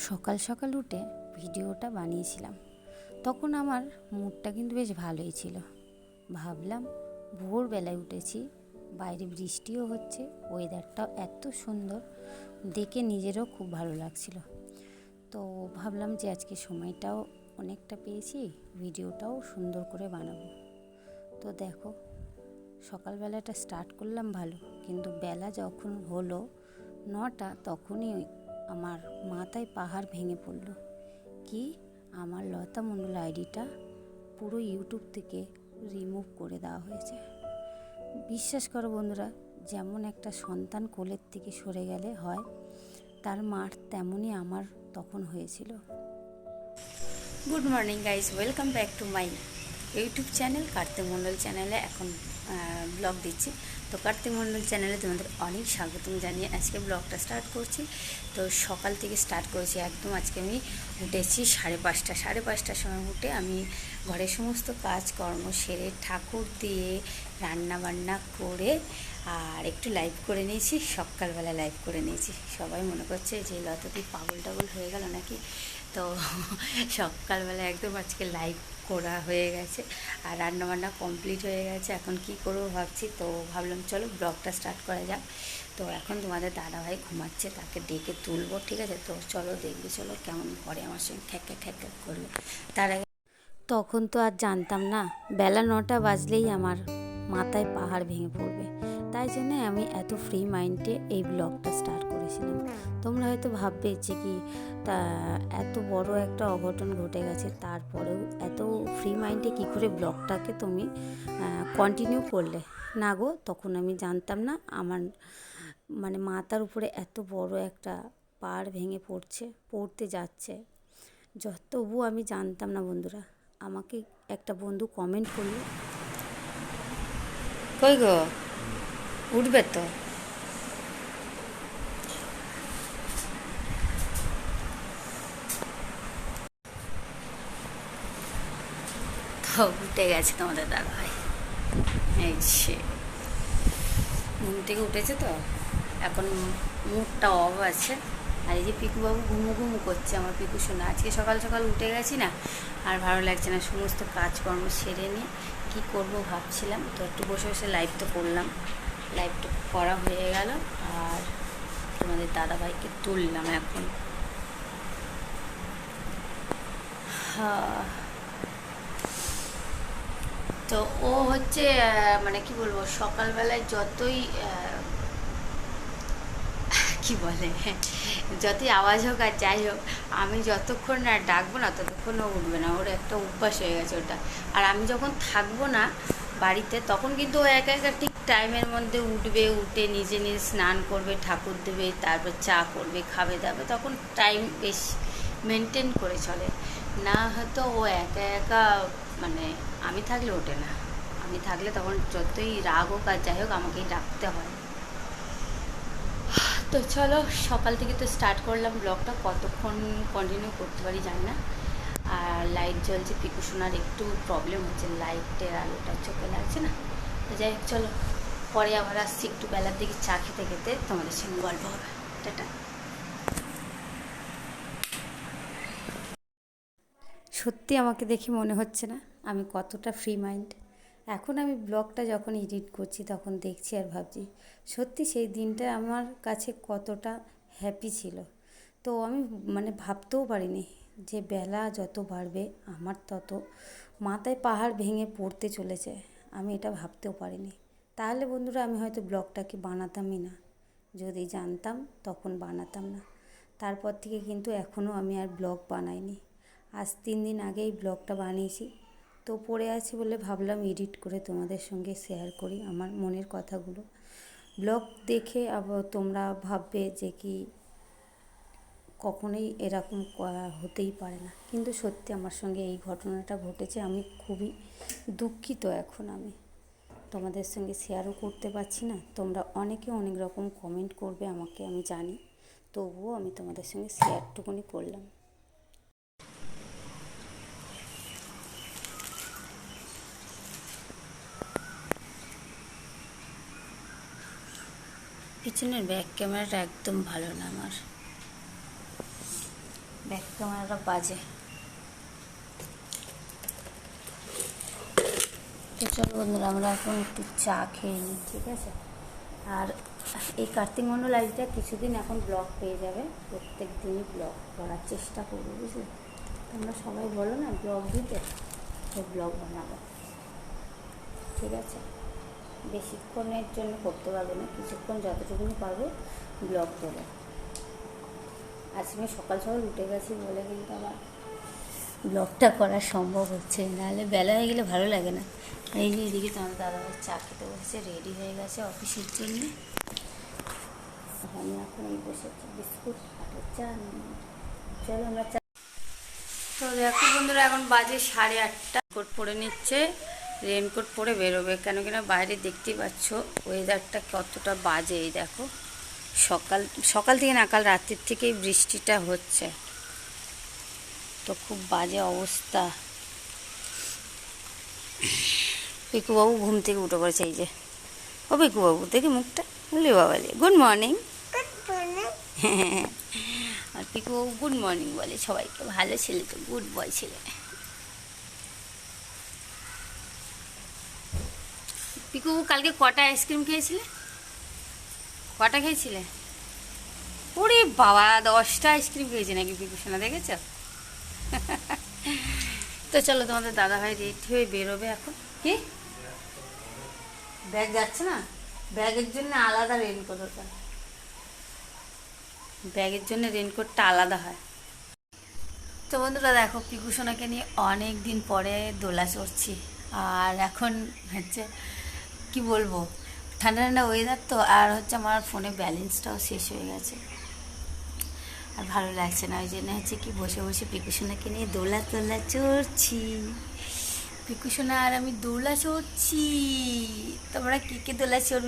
সকাল সকাল উঠে ভিডিওটা বানিয়েছিলাম। তখন আমার মুডটা কিন্তু বেশ ভালোই ছিল। ভাবলাম ভোরবেলায় উঠেছি, বাইরে বৃষ্টিও হচ্ছে, ওয়েদারটাও এত সুন্দর, দেখে নিজেরও খুব ভালো লাগছিল। তো ভাবলাম যে আজকে সময়টাও অনেকটা পেয়েছি, ভিডিওটাও সুন্দর করে বানাবো। তো দেখো, সকালবেলাটা স্টার্ট করলাম ভালো, কিন্তু বেলা যখন হলো 9টা তখনই আমার মাথায় পাহাড় ভেঙে পড়ল। কি, আমার লতা মণ্ডল আইডিটা পুরো ইউটিউব থেকে রিমুভ করে দেওয়া হয়েছে। বিশ্বাস করো বন্ধুরা, যেমন একটা সন্তান কোলের থেকে সরে গেলে হয়, তার মার তেমনই আমার তখন হয়েছিল। Good morning guys, welcome back to my YouTube channel Kartik Mondal চ্যানেলে। এখন ব্লগ দিচ্ছি, তো কার্তিক মণ্ডল চ্যানেলে তোমাদের অনেক স্বাগতম জানিয়ে আজকে ব্লগটা স্টার্ট করছি। তো সকাল থেকে স্টার্ট করেছি একদম। আজকে আমি উঠেছি 5:30। 5:30টার সময় উঠে আমি ঘরের সমস্ত কাজকর্ম সেরে, ঠাকুর দিয়ে, রান্না বান্না করে আর একটু লাইভ করে নিয়েছি। সকালবেলা লাইভ করে নিয়েছি। সবাই মনে করছে যে লতাদি পাগল টাগল হয়ে গেল নাকি। তো সকালবেলা একদম আজকে লাইভ করা হয়ে গেছে আর রান্নাবান্না কমপ্লিট হয়ে গেছে। এখন কি করবো ভাবছি, তো ভাবলাম চলো ব্লগটা স্টার্ট করা যাক। তো এখন তোমাদের দাদাভাই ঘুমাচ্ছে, তাকে ডেকে তুলবো, ঠিক আছে? তো চলো দেখবে, চলো কেমন করে আমার সঙ্গে খ্যাক খ্যাক করলো। তার আগে তখন তো আর জানতাম না বেলা 9টা বাজলেই আমার মাথায় পাহাড় ভেঙে পড়বে। তাই জন্য আমি এত ফ্রি মাইন্ডে এই ব্লগটা স্টার্ট করেছিলাম। তোমরা হয়তো ভাববে যে কি, তা এত বড় একটা অঘটন ঘটে গেছে, তারপরেও এত ফ্রি মাইন্ডে কী করে ব্লগটাকে তুমি কন্টিনিউ করলে। না গো, তখন আমি জানতাম না আমার মাথার উপরে এত বড় একটা পাহাড় ভেঙে পড়তে যাচ্ছে। তবুও আমি জানতাম না বন্ধুরা। আমাকে একটা বন্ধু কমেন্ট করলো, কই গো উঠবে তো? তো উঠে গেছে তোমাদের দাদাভাই, এই সে ঘুম থেকে উঠেছে। তো এখন মুখটা অফ আছে। আর এই যে পিকুবাবু ঘুমু ঘুমু করছে, আমার পিকু শোনা। আজকে সকাল সকাল উঠে গেছি না, আর ভালো লাগছে না। সমস্ত কাজকর্ম সেরে নিয়ে কী করবো ভাবছিলাম, তো একটু বসে বসে লাইভ তো করলাম। লাইভটা করা হয়ে গেল আর তোমাদের দাদাভাইকে তুললাম এখন। তো ও হচ্ছে কি বলবো, সকালবেলায় যতই কি বলে, যতই আওয়াজ হোক আর যাই হোক, আমি যতক্ষণ না ডাকবো না ততক্ষণ ও উঠবে না। ওর একটা অভ্যাস হয়ে গেছে ওটা। আর আমি যখন থাকবো না বাড়িতে, তখন কিন্তু ও একা একা ঠিক টাইমের মধ্যে উঠবে, উঠে নিজে নিজে স্নান করবে, ঠাকুর দেবে, তারপর চা করবে, খাবে দাবে। তখন টাইম বেশ মেনটেন করে চলে। না হয়তো ও একা একা আমি থাকলে ওঠে না। আমি থাকলে তখন যতই রাগ হোক আর যাই হোক আমাকেই ডাকতে হয়। তো চলো, সকাল থেকে তো স্টার্ট করলাম ব্লগটা, কতক্ষণ কন্টিনিউ করতে পারি জানি না। আর লাইট জ্বলছে, পিকু সোনার একটু প্রবলেম হচ্ছে, লাইটের আলোটা চোখে লাগছে না। তো যাই হোক, চলো পরে আবার আসছি, একটু বেলার দিকে চা খেতে খেতে তোমাদের সঙ্গে গল্প হবে। টাটা। সত্যি আমাকে দেখে মনে হচ্ছে না আমি কতটা ফ্রি মাইন্ড। এখন আমি ব্লগটা যখন এডিট করছি তখন দেখছি আর ভাবছি সত্যি সেই দিনটা আমার কাছে কতটা হ্যাপি ছিল। তো আমি ভাবতেও পারিনি যে বেলা যত বাড়বে আমার তত মাথায় পাহাড় ভেঙে পড়তে চলেছে। আমি এটা ভাবতেও পারিনি। তাহলে বন্ধুরা আমি হয়তো ব্লগটাকে বানাতামই না। যদি জানতাম তখন বানাতাম না। তারপর থেকে কিন্তু এখনও আমি আর ব্লগ বানাইনি। আজ 3 দিন আগেই ব্লগটা বানিয়েছি। তো পড়ে আছে বলে ভাবলাম এডিট করে তোমাদের সঙ্গে শেয়ার করি আমার মনের কথাগুলো। ব্লগ দেখে আবার তোমরা ভাববে যে কি, কখনোই এরকম হতেই পারে না। কিন্তু সত্যি আমার সঙ্গে এই ঘটনাটা ঘটেছে। আমি খুবই দুঃখিত। এখন আমি তোমাদের সঙ্গে শেয়ারও করতে পারছি না। তোমরা অনেকে অনেক রকম কমেন্ট করবে আমাকে, আমি জানি, তবুও আমি তোমাদের সঙ্গে শেয়ারটুকুনি করলাম। পিছনের ব্যাক ক্যামেরাটা একদম ভালো না আমার। ব্যাক ক্যামেরাটা বাজে। তো চলো বন্ধুরা, আমরা এখন একটু চা খেয়ে নিই, ঠিক আছে? আর এই কার্তিক মণ্ডল আইডিটা কিছুদিন এখন ব্লগ পেয়ে যাবে, প্রত্যেক দিনই ব্লগ করার চেষ্টা করবো, বুঝলে? তোমরা সবাই বলো না ব্লগ দিতে, তো ব্লগ বানাবো, ঠিক আছে? বেশিক্ষণের জন্য করতে পারবো না, কিছুক্ষণ যতটুকুনি পারবো ব্লগ দেবো। আজ আমি সকাল সকাল উঠে গেছি বলে কিন্তু আমার ব্লগটা করা সম্ভব হচ্ছে, নাহলে বেলা হয়ে গেলে ভালো লাগে না। এই যে এদিকে তোমার দাদাভাই চা খেতে বসেছে, রেডি হয়ে গেছে অফিসের জন্য। আমি এখন এই বসেছি বিস্কুট আর চা নিয়ে। চলো আমরা চা। তো দেখো বন্ধুরা, এখন বাজে 8:30। কোট পরে নিচ্ছে, রেনকোট পরে বেরোবে, কেন কিনা বাইরে দেখতেই পাচ্ছ ওয়েদারটা কতটা বাজে। এই দেখো, সকাল সকাল থেকে না, কাল রাত্রির থেকেই বৃষ্টিটা হচ্ছে, তো খুব বাজে অবস্থা। পিকুবাবু ঘুম থেকে উঠে পড়েছে, এই যে ও পিকুবাবু, দেখি মুখটা, বলি বাবা, গুড মর্নিং। আর পিকুবাবু গুড মর্নিং বলে সবাইকে, ভালো ছেলে তো, গুড বয় ছেলে। পিকুবাবু কালকে কটা আইসক্রিম খেয়েছিলে? কটা খেয়েছিলে? ওরে বাবা, 10টা আইসক্রিম খেয়েছে নাকি পিকু সোনা, দেখেছ? তো চলো, তোমাদের দাদাভাই রেডি হয়ে বেরোবে এখন। কি ব্যাগ যাচ্ছে না? ব্যাগের জন্য আলাদা রেনকোট হতো, ব্যাগের জন্য রেনকোটটা আলাদা হয়। তো বন্ধুরা দেখো, পিকু সোনাকে নিয়ে অনেক দিন পরে দোলা চড়ছি। আর এখন হচ্ছে কি বলবো, ঠান্ডা ঠান্ডা ওয়েদার তো, আর হচ্ছে আমার ফোনে ব্যালেন্সটাও শেষ হয়ে গেছে, আর ভালো লাগছে না। ওই জন্য হচ্ছে কি, বসে বসে পিকু সোনাকে নিয়ে দোলা চড়ছি। পিকু সোনা আর আমি দোলা চড়ছি। তোমরা কে কে দোলা চড়